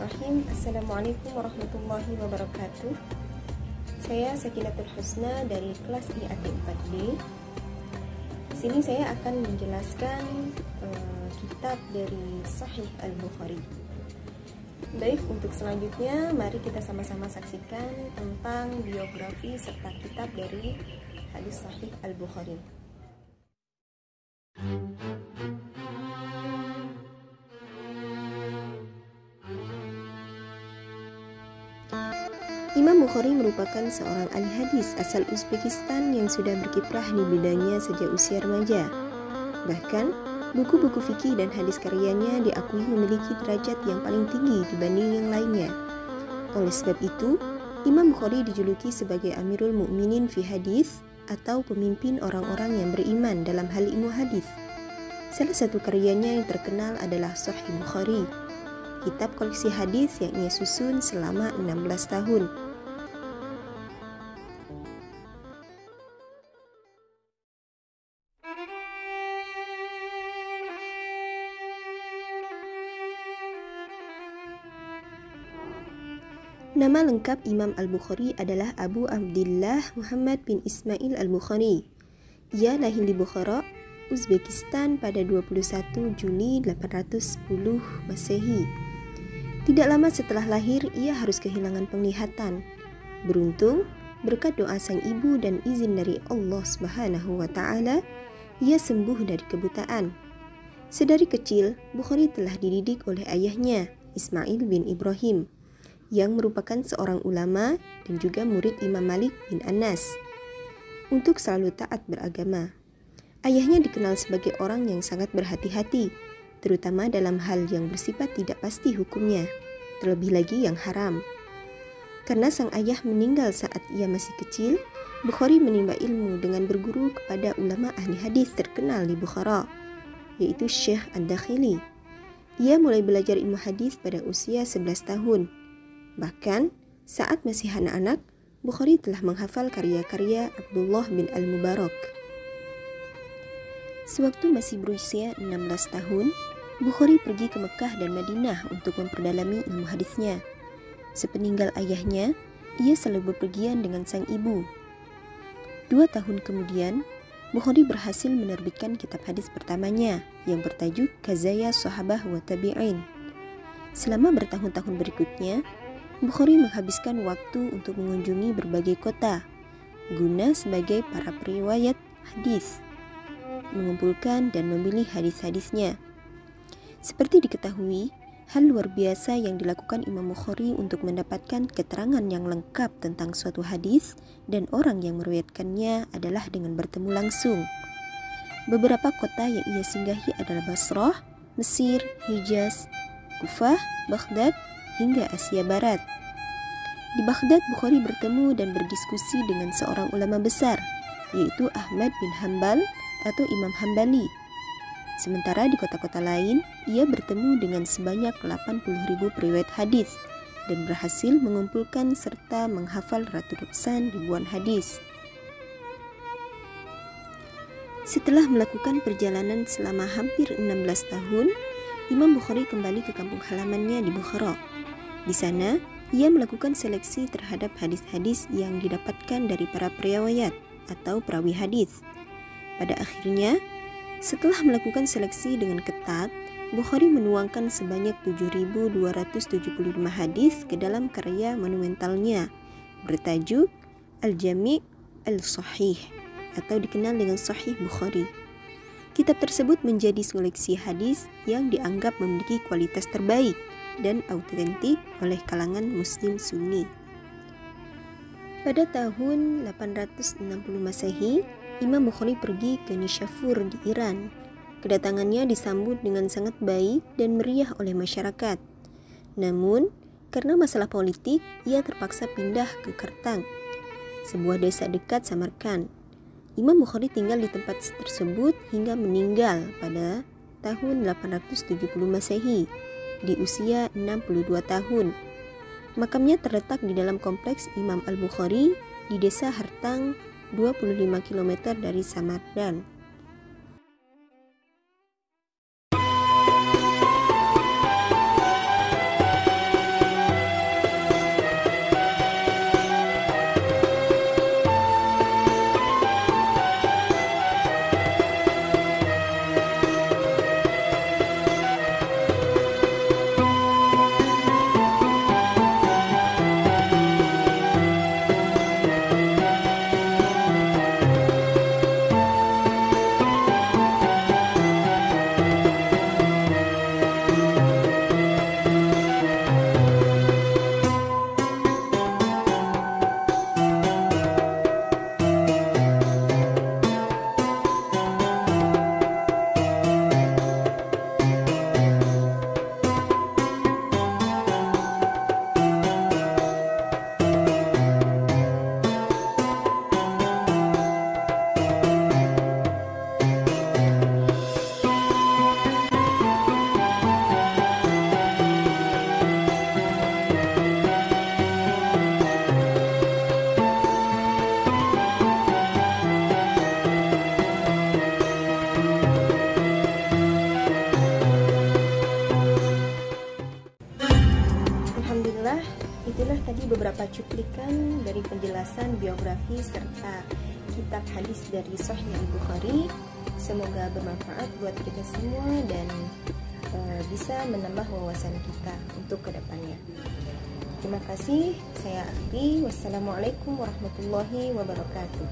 Bismillahirrahmanirrahim. Assalamualaikum warahmatullahi wabarakatuh. Saya Sakinatul Husna dari kelas IAT 4D. Di sini saya akan menjelaskan kitab dari Sahih Al-Bukhari. Baik, untuk selanjutnya mari kita sama-sama saksikan tentang biografi serta kitab dari hadis Sahih Al-Bukhari. Imam Bukhari merupakan seorang ahli hadis asal Uzbekistan yang sudah berkiprah di bidangnya sejak usia remaja. Bahkan, buku-buku fikih dan hadis karyanya diakui memiliki derajat yang paling tinggi dibanding yang lainnya. Oleh sebab itu, Imam Bukhari dijuluki sebagai Amirul Mukminin fi Hadis atau pemimpin orang-orang yang beriman dalam hal ilmu hadis. Salah satu karyanya yang terkenal adalah Sahih Bukhari, kitab koleksi hadis yang ia susun selama 16 tahun. Nama lengkap Imam Al-Bukhari adalah Abu Abdillah Muhammad bin Ismail Al-Bukhari. Ia lahir di Bukhara, Uzbekistan pada 21 Juli 810 Masehi. Tidak lama setelah lahir, ia harus kehilangan penglihatan. Beruntung, berkat doa sang ibu dan izin dari Allah Subhanahu wa Ta'ala, ia sembuh dari kebutaan. Sedari kecil, Bukhari telah dididik oleh ayahnya, Ismail bin Ibrahim, yang merupakan seorang ulama dan juga murid Imam Malik bin Anas, untuk selalu taat beragama. Ayahnya dikenal sebagai orang yang sangat berhati-hati, terutama dalam hal yang bersifat tidak pasti hukumnya, terlebih lagi yang haram. Karena sang ayah meninggal saat ia masih kecil, Bukhari menimba ilmu dengan berguru kepada ulama ahli hadis terkenal di Bukhara, yaitu Syekh Ad-Dakhili. Ia mulai belajar ilmu hadis pada usia 11 tahun. Bahkan, saat masih anak-anak, Bukhari telah menghafal karya-karya Abdullah bin Al-Mubarak. Sewaktu masih berusia 16 tahun, Bukhari pergi ke Mekah dan Madinah untuk memperdalami ilmu hadisnya. Sepeninggal ayahnya, ia selalu bepergian dengan sang ibu. 2 tahun kemudian, Bukhari berhasil menerbitkan kitab hadis pertamanya yang bertajuk Qazaya Sahabah wa Tabi'in. Selama bertahun-tahun berikutnya, Bukhari menghabiskan waktu untuk mengunjungi berbagai kota guna sebagai para periwayat hadis, mengumpulkan dan memilih hadis-hadisnya. Seperti diketahui, hal luar biasa yang dilakukan Imam Bukhari untuk mendapatkan keterangan yang lengkap tentang suatu hadis dan orang yang meriwayatkannya adalah dengan bertemu langsung. Beberapa kota yang ia singgahi adalah Basrah, Mesir, Hijaz, Kufah, Baghdad, hingga Asia Barat. Di Baghdad, Bukhari bertemu dan berdiskusi dengan seorang ulama besar, yaitu Ahmad bin Hanbal atau Imam Hambali. Sementara di kota-kota lain, ia bertemu dengan sebanyak 80.000 periwayat hadis dan berhasil mengumpulkan serta menghafal ratusan ribuan hadis. Setelah melakukan perjalanan selama hampir 16 tahun, Imam Bukhari kembali ke kampung halamannya di Bukhara. Di sana, ia melakukan seleksi terhadap hadis-hadis yang didapatkan dari para periwayat atau perawi hadis. Pada akhirnya, setelah melakukan seleksi dengan ketat, Bukhari menuangkan sebanyak 7.275 hadis ke dalam karya monumentalnya bertajuk Al-Jami' Al-Sahih atau dikenal dengan Sahih Bukhari. Kitab tersebut menjadi koleksi hadis yang dianggap memiliki kualitas terbaik dan autentik oleh kalangan Muslim Sunni. Pada tahun 860 Masehi, Imam Bukhari pergi ke Nishapur di Iran. Kedatangannya disambut dengan sangat baik dan meriah oleh masyarakat. Namun, karena masalah politik, ia terpaksa pindah ke Kartang, sebuah desa dekat Samarkand. Imam Bukhari tinggal di tempat tersebut hingga meninggal pada tahun 870 Masehi di usia 62 tahun. Makamnya terletak di dalam kompleks Imam Al-Bukhari di desa Hartang, 25 km dari Samarkand. Alhamdulillah, itulah tadi beberapa cuplikan dari penjelasan biografi serta kitab hadis dari Sahih Al-Bukhari. Semoga bermanfaat buat kita semua dan bisa menambah wawasan kita untuk kedepannya. Terima kasih, saya akhiri. Wassalamualaikum warahmatullahi wabarakatuh.